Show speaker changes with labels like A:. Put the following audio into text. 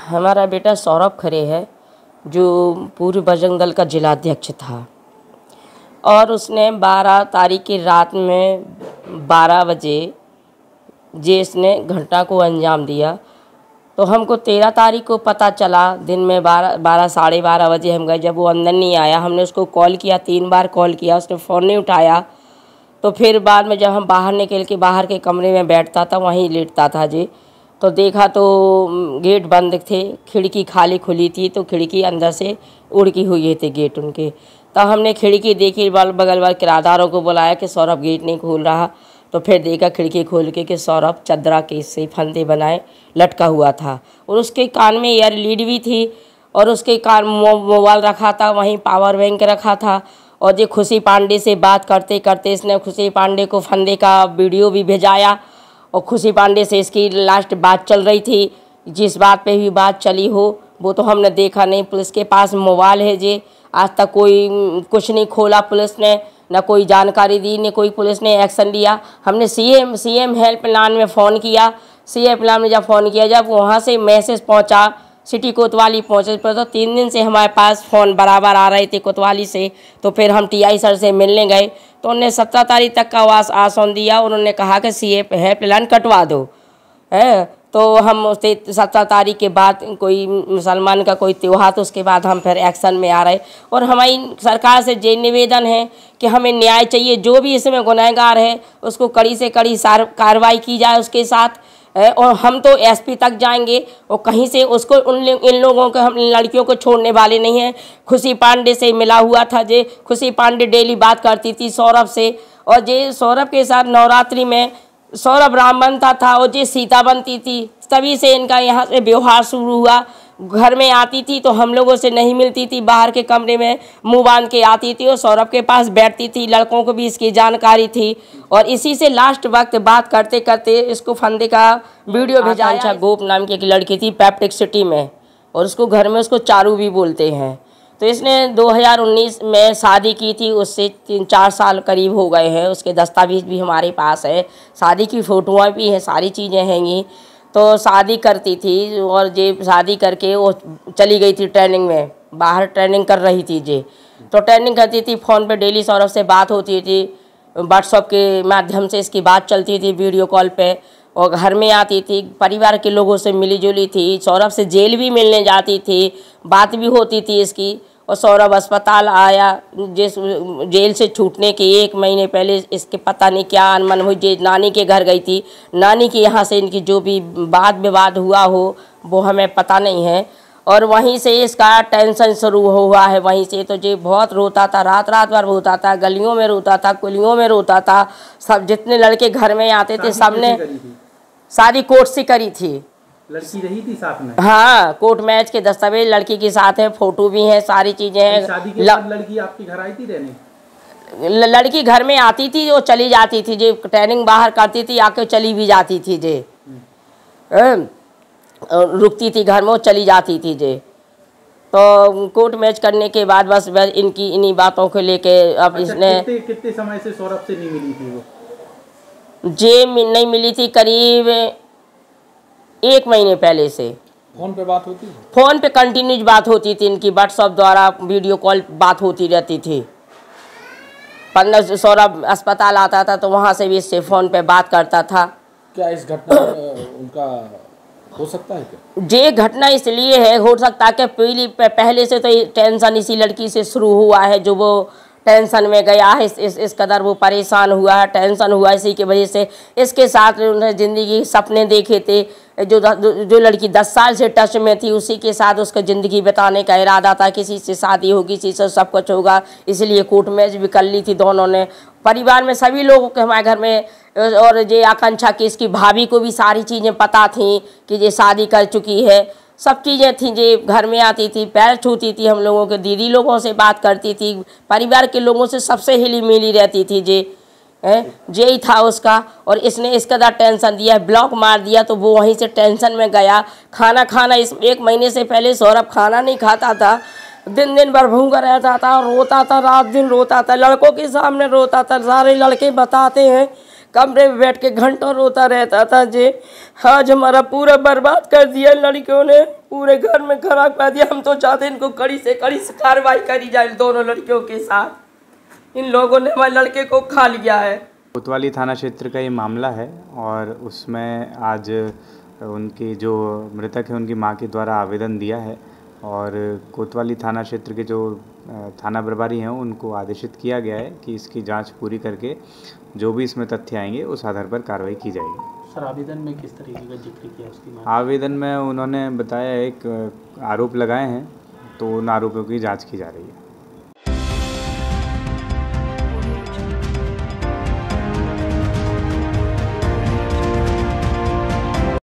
A: हमारा बेटा सौरभ खरे है, जो पूर्व बजरंग दल का जिलाध्यक्ष था, और उसने 12 तारीख की रात में 12 बजे इसने घटना को अंजाम दिया। तो हमको 13 तारीख को पता चला दिन में 12 साढ़े 12 बजे हम गए। जब वो अंदर नहीं आया, हमने उसको कॉल किया, 3 बार कॉल किया, उसने फ़ोन नहीं उठाया। तो फिर बाद में जब हम बाहर निकल के बाहर के कमरे में बैठता था, वहीं लेटता था जी, तो देखा तो गेट बंद थे, खिड़की खाली खुली थी, तो खिड़की अंदर से उड़की हुई थे गेट उनके। तब हमने खिड़की देखी, बगल वाले किराएदारों को बुलाया कि सौरभ गेट नहीं खोल रहा। तो फिर देखा खिड़की खोल के कि सौरभ चदरा के से फंदे बनाए लटका हुआ था, और उसके कान में ईयर लीड भी थी, और उसके कान मोबाइल रखा था, वहीं पावर बैंक रखा था। और ये खुशी पांडे से बात करते करते इसने खुशी पांडे को फंदे का वीडियो भी भेजाया, और खुशी पांडे से इसकी लास्ट बात चल रही थी। जिस बात पे भी बात चली हो वो तो हमने देखा नहीं। पुलिस के पास मोबाइल है जी, आज तक कोई कुछ नहीं खोला पुलिस ने, न कोई जानकारी दी, न कोई पुलिस ने एक्शन लिया। हमने सीएम हेल्पलाइन में फ़ोन किया। सीएम हेल्पलाइन में जब फ़ोन किया, जब वहाँ से मैसेज पहुँचा, सिटी कोतवाली पहुँचे, तो 3 दिन से हमारे पास फ़ोन बराबर आ रहे थे कोतवाली से। तो फिर हम टीआई सर से मिलने गए, तो उन्होंने 17 तारीख तक का आश्वासन दिया। उन्होंने कहा कि सीएम हेल्पलाइन कटवा दो है। तो हम 17 तारीख के बाद कोई मुसलमान का कोई त्यौहार, तो उसके बाद हम फिर एक्शन में आ रहे। और हमारी सरकार से ये निवेदन है कि हमें न्याय चाहिए, जो भी इसमें गुनहगार है उसको कड़ी से कड़ी कार्रवाई की जाए उसके साथ। और हम तो एसपी तक जाएंगे, और कहीं से उसको इन लोगों को, हम लड़कियों को छोड़ने वाले नहीं हैं। खुशी पांडे से मिला हुआ था जे, खुशी पांडे डेली बात करती थी सौरभ से, और जे सौरभ के साथ नवरात्रि में सौरभ राम बनता था और जे सीता बनती थी। तभी से इनका यहाँ से व्यवहार शुरू हुआ। घर में आती थी तो हम लोगों से नहीं मिलती थी, बाहर के कमरे में मुंह बांध के आती थी और सौरभ के पास बैठती थी। लड़कों को भी इसकी जानकारी थी, और इसी से लास्ट वक्त बात करते करते इसको फंदे का वीडियो भेजा। अच्छा, गोप नाम की एक लड़की थी पैप्टिक सिटी में, और उसको घर में उसको चारू भी बोलते हैं। तो इसने 2019 में शादी की थी, उससे 3-4 साल करीब हो गए हैं। उसके दस्तावेज भी हमारे पास है, शादी की फ़ोटोआँ भी हैं, सारी चीज़ें हैंगी। तो शादी करती थी, और ये शादी करके वो चली गई थी ट्रेनिंग में, बाहर ट्रेनिंग कर रही थी जे। तो ट्रेनिंग करती थी, फ़ोन पे डेली सौरभ से बात होती थी, व्हाट्सएप के माध्यम से इसकी बात चलती थी, वीडियो कॉल पे। और घर में आती थी, परिवार के लोगों से मिली जुली थी, सौरभ से जेल भी मिलने जाती थी, बात भी होती थी इसकी। और सौरभ अस्पताल आया, जिस जेल से छूटने के 1 महीने पहले इसके पता नहीं क्या अनबन हुई, जे नानी के घर गई थी। नानी के यहाँ से इनकी जो भी वाद विवाद हुआ हो वो हमें पता नहीं है, और वहीं से इसका टेंशन शुरू हुआ है। वहीं से तो जे बहुत रोता था, रात भर रोता था, गलियों में रोता था, कुलियों में रोता था। सब जितने लड़के घर में आते थे सबने शादी कोर्ट से करी थी।
B: लड़की रही थी साथ में?
A: हाँ, कोर्ट मैच के दस्तावेज लड़की के साथ है, फोटो भी है, सारी चीजें हैं।
B: शादी के बाद लड़की आपके घर आई थी रहने?
A: लड़की घर में आती थी, वो चली जाती थी, जो ट्रेनिंग बाहर करती थी, आके चली भी जाती थी जे, रुकती थी घर में, वो चली जाती थी जे। तो कोर्ट मैच करने के बाद बस इनकी इन्हीं बातों को लेके अब इसने
B: कितने समय से सौरभ से नहीं मिली थी वो?
A: जे नहीं मिली थी करीब 1 महीने पहले से।
B: फोन पे बात होती थी?
A: फोन पे कंटिन्यूज बात होती थी इनकी, व्हाट्सएप द्वारा वीडियो कॉल बात होती रहती थी। 15 सौरभ अस्पताल आता था तो वहाँ से भी इससे फ़ोन पे बात करता था।
B: क्या इस घटना उनका हो सकता है क्या?
A: ये घटना इसलिए है, हो सकता है कि पहले से तो टेंशन इसी लड़की से शुरू हुआ है, जो वो टेंशन में गया है, इस कदर वो परेशान हुआ है, टेंशन हुआ, इसी की वजह से इसके साथ उन्होंने ज़िंदगी सपने देखे थे। जो लड़की 10 साल से टच में थी, उसी के साथ उसका ज़िंदगी बिताने का इरादा था, किसी से शादी होगी, किसी से सब कुछ होगा, इसलिए कोर्ट मैच भी कर ली थी दोनों ने। परिवार में सभी लोगों के हमारे घर में, और ये आकांक्षा की इसकी भाभी को भी सारी चीज़ें पता थी कि ये शादी कर चुकी है, सब चीज़ें थी। जे घर में आती थी, पैर छूती थी हम लोगों के, दीदी लोगों से बात करती थी, परिवार के लोगों से सबसे हिली मिली रहती थी जे, यही था उसका। और इसने इस कदर टेंशन दिया, ब्लॉक मार दिया, तो वो वहीं से टेंशन में गया। खाना इस 1 महीने से पहले सौरभ खाना नहीं खाता था, दिन भर भूखा रहता था, रोता था, रात दिन रोता था, लड़कों के सामने रोता था। सारे लड़के बताते हैं कमरे में बैठ के घंटों रोता रहता था जे आज हमारा पूरा बर्बाद कर दिया लड़कियों ने, पूरे घर में खराब कर दिया। हम तो चाहते इनको कड़ी से कार्रवाई करी जाए दोनों लड़कियों के साथ। इन लोगों ने हमारे लड़के को खा लिया है।
C: कोतवाली थाना क्षेत्र का ये मामला है और उसमें आज उनकी जो मृतक है उनकी मां के द्वारा आवेदन दिया है और कोतवाली थाना क्षेत्र के जो थाना प्रभारी हैं उनको आदेशित किया गया है कि इसकी जांच पूरी करके जो भी इसमें तथ्य आएंगे उस आधार पर कार्रवाई की जाएगी।
D: सर, आवेदन में किस तरीके का जिक्र किया उसकी मां?
C: आवेदन में उन्होंने बताया एक आरोप लगाए हैं तो उन आरोपों की जांच की जा रही है।